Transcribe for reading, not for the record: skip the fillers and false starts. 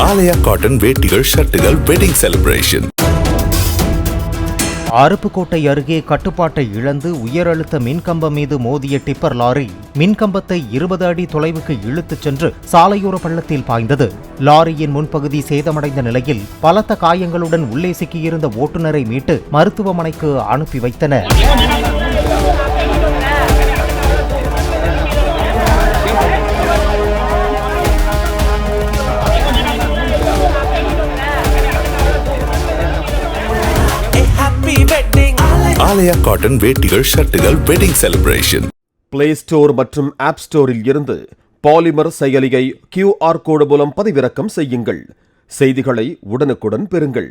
ஆலயா cotton வேட்டிகள் ஷர்ட்டுகள் wedding celebration. Aruppukottai அருகே கட்டுப்பாட்டை இழந்து உயரழுத்த மின்கம்பம் மீது மோதிய டிப்பர் லாரி மின்கம்பத்தை 20 அடி தொலைவுக்கு இழுத்துச் சென்று சாலையோர பள்ளத்தில் பாய்ந்தது. லாரியின் முன்பகுதி சேதமடைந்த நிலையில் பலத்த காயங்களுடன் உள்ளே சிக்கியிருந்த ஓட்டுநரை மீட்டு மருத்துவமனைக்கு அனுப்பி வைத்தனர். ஆலயா காட்டன் வேட்டிகள் ஷர்ட்டுகள் வெட்டிங் செலிப்ரேஷன். பிளே ஸ்டோர் மற்றும் ஆப் ஸ்டோரில் இருந்து பாலிமர் செயலியை QR கோடு மூலம் பதிவிறக்கம் செய்யுங்கள். செய்திகளை உடனுக்குடன் பெறுங்கள்.